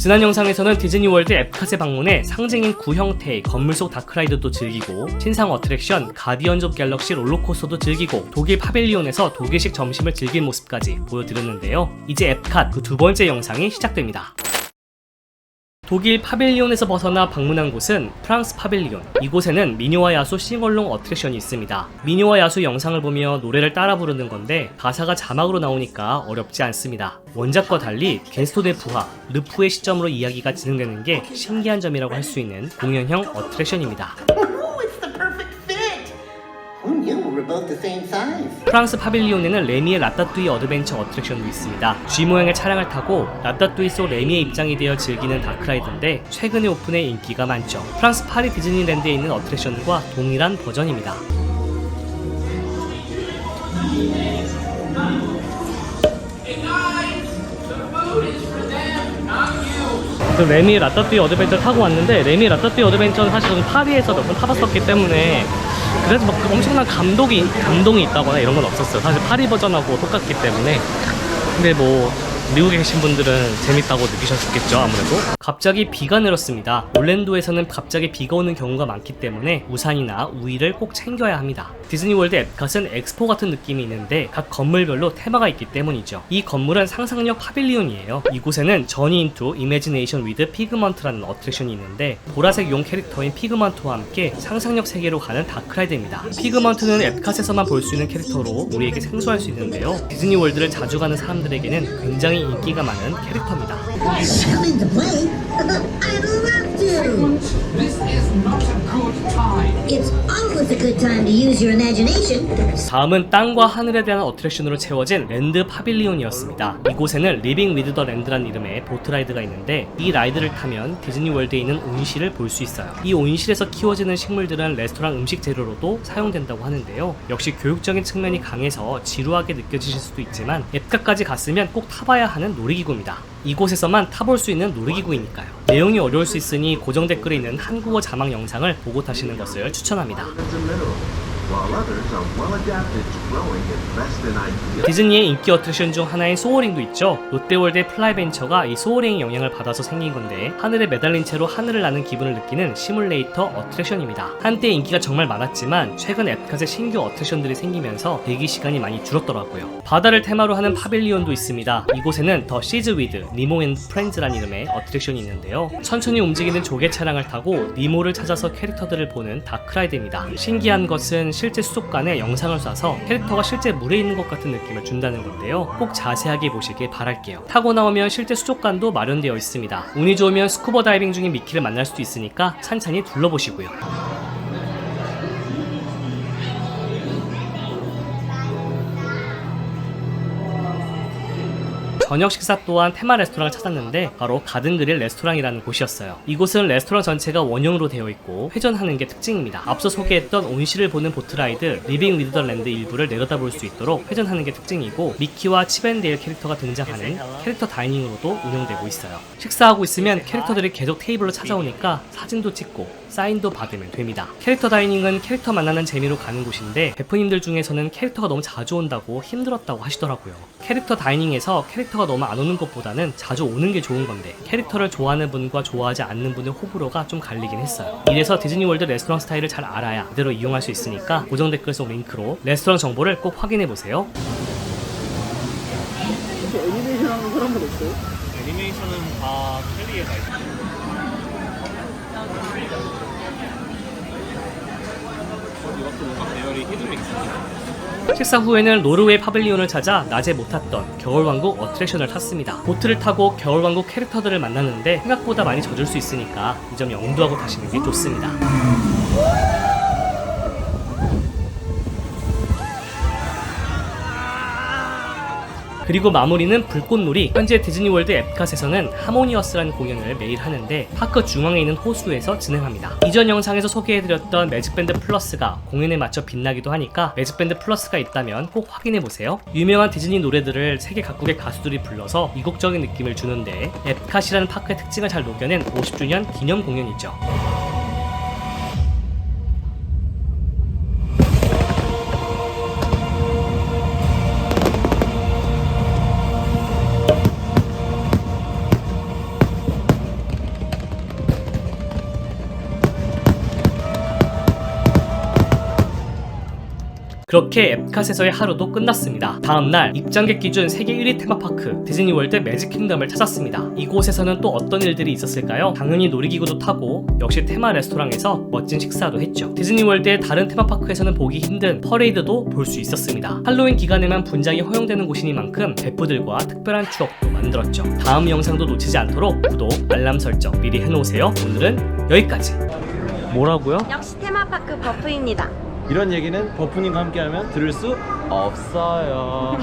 지난 영상에서는 디즈니월드 에프카세 방문해 상징인 구 형태의 건물 속 다크라이드도 즐기고 신상 어트랙션 가디언즈 오브 갤럭시 롤러코스터도 즐기고 독일 파빌리온에서 독일식 점심을 즐긴 모습까지 보여드렸는데요. 이제 앱캇 그 두 번째 영상이 시작됩니다. 독일 파빌리온에서 벗어나 방문한 곳은 프랑스 파빌리온. 이곳에는 미녀와 야수 싱얼롱 어트랙션이 있습니다. 미녀와 야수 영상을 보며 노래를 따라 부르는 건데 가사가 자막으로 나오니까 어렵지 않습니다. 원작과 달리 게스톤의 부하, 르프의 시점으로 이야기가 진행되는 게 신기한 점이라고 할 수 있는 공연형 어트랙션입니다. 프랑스 파빌리온에는 레미의 라따뚜이 어드벤처 어트랙션도 있습니다. G 모양의 차량을 타고 라따뚜이 속 레미의 입장이 되어 즐기는 다크라이드인데 최근에 오픈해 인기가 많죠. 프랑스 파리 디즈니랜드에 있는 어트랙션과 동일한 버전입니다. 레미 라따뚜이 어드벤처 타고 왔는데 레미 라따뚜이 어드벤처는 사실 저는 파리에서 몇 번 타봤었기 때문에 그래서 막 엄청난 감동이 있다거나 이런 건 없었어요. 사실 파리 버전하고 똑같기 때문에. 근데 뭐 미국에 계신 분들은 재밌다고 느끼셨겠죠, 아무래도. 갑자기 비가 내렸습니다. 올랜도에서는 갑자기 비가 오는 경우가 많기 때문에 우산이나 우의를 꼭 챙겨야 합니다. 디즈니월드 앱캇은 엑스포 같은 느낌이 있는데 각 건물별로 테마가 있기 때문이죠. 이 건물은 상상력 파빌리온이에요. 이곳에는 저니 인투 이매지네이션 위드 피그먼트라는 어트랙션이 있는데 보라색 용 캐릭터인 피그먼트와 함께 상상력 세계로 가는 다크라이드입니다. 피그먼트는 앱캇에서만 볼 수 있는 캐릭터로 우리에게 생소할 수 있는데요. 디즈니월드를 자주 가는 사람들에게는 굉장히 인기가 많은 캐릭터입니다. 다음은 땅과 하늘에 대한 어트랙션으로 채워진 랜드 파빌리온이었습니다. 이곳에는 리빙 위드 더 랜드라는 이름의 보트라이드가 있는데 이 라이드를 타면 디즈니월드에 있는 온실을 볼 수 있어요. 이 온실에서 키워지는 식물들은 레스토랑 음식 재료로도 사용된다고 하는데요. 역시 교육적인 측면이 강해서 지루하게 느껴지실 수도 있지만 앱캇까지 갔으면 꼭 타봐야 하는 놀이기구입니다. 이곳에서만 타볼 수 있는 놀이기구이니까요. 내용이 어려울 수 있으니 고정 댓글에 있는 한국어 자막 영상을 보고 타시는 것을 추천합니다. 디즈니의 인기 어트랙션 중 하나인 소어링도 있죠. 롯데월드의 플라이벤처가 이 소어링의 영향을 받아서 생긴 건데 하늘에 매달린 채로 하늘을 나는 기분을 느끼는 시뮬레이터 어트랙션입니다. 한때 인기가 정말 많았지만 최근 앱캇에 신규 어트랙션들이 생기면서 대기 시간이 많이 줄었더라고요. 바다를 테마로 하는 파빌리온도 있습니다. 이곳에는 더 시즈 위드 니모 앤 프렌즈라는 이름의 어트랙션이 있는데요. 천천히 움직이는 조개 차량을 타고 니모를 찾아서 캐릭터들을 보는 다크라이드입니다. 신기한 것은 실제 수족관에 영상을 쏴서 캐릭터가 실제 물에 있는 것 같은 느낌을 준다는 건데요. 꼭 자세하게 보시길 바랄게요. 타고 나오면 실제 수족관도 마련되어 있습니다. 운이 좋으면 스쿠버 다이빙 중인 미키를 만날 수도 있으니까 찬찬히 둘러보시고요. 저녁 식사 또한 테마 레스토랑을 찾았는데 바로 가든그릴 레스토랑이라는 곳이었어요. 이곳은 레스토랑 전체가 원형으로 되어 있고 회전하는 게 특징입니다. 앞서 소개했던 온실을 보는 보트라이드 리빙 위드 더 랜드 일부를 내려다볼 수 있도록 회전하는 게 특징이고 미키와 칩앤데일 캐릭터가 등장하는 캐릭터 다이닝으로도 운영되고 있어요. 식사하고 있으면 캐릭터들이 계속 테이블로 찾아오니까 사진도 찍고 사인도 받으면 됩니다. 캐릭터 다이닝은 캐릭터 만나는 재미로 가는 곳인데 베프님들 중에서는 캐릭터가 너무 자주 온다고 힘들었다고 하시더라고요. 캐릭터 다이닝에서 캐릭터가 너무 안 오는 것보다는 자주 오는 게 좋은 건데 캐릭터를 좋아하는 분과 좋아하지 않는 분의 호불호가 좀 갈리긴 했어요. 이래서 디즈니월드 레스토랑 스타일을 잘 알아야 그대로 이용할 수 있으니까 고정 댓글 속 링크로 레스토랑 정보를 꼭 확인해보세요. 애니메이션 하는 사람들 없어요? 애니메이션은 다 켈리에 가 있어요. 이것도 뭔가 배열이 히든믹스입니다. 식사 후에는 노르웨이 파빌리온을 찾아 낮에 못 탔던 겨울왕국 어트랙션을 탔습니다. 보트를 타고 겨울왕국 캐릭터들을 만나는데 생각보다 많이 젖을 수 있으니까 이 점 염두하고 타시는 게 좋습니다. 그리고 마무리는 불꽃놀이. 현재 디즈니월드 앱캇에서는 하모니어스라는 공연을 매일 하는데 파크 중앙에 있는 호수에서 진행합니다. 이전 영상에서 소개해드렸던 매직밴드 플러스가 공연에 맞춰 빛나기도 하니까 매직밴드 플러스가 있다면 꼭 확인해보세요. 유명한 디즈니 노래들을 세계 각국의 가수들이 불러서 이국적인 느낌을 주는데 앱캇이라는 파크의 특징을 잘 녹여낸 50주년 기념 공연이죠. 그렇게 앱캇에서의 하루도 끝났습니다. 다음날 입장객 기준 세계 1위 테마파크 디즈니월드 매직킹덤을 찾았습니다. 이곳에서는 또 어떤 일들이 있었을까요? 당연히 놀이기구도 타고 역시 테마 레스토랑에서 멋진 식사도 했죠. 디즈니월드의 다른 테마파크에서는 보기 힘든 퍼레이드도 볼 수 있었습니다. 할로윈 기간에만 분장이 허용되는 곳이니만큼 베프들과 특별한 추억도 만들었죠. 다음 영상도 놓치지 않도록 구독, 알람 설정 미리 해놓으세요. 오늘은 여기까지. 뭐라고요? 역시 테마파크 버프입니다. 이런 얘기는 버프님과 함께하면 들을 수 없어요.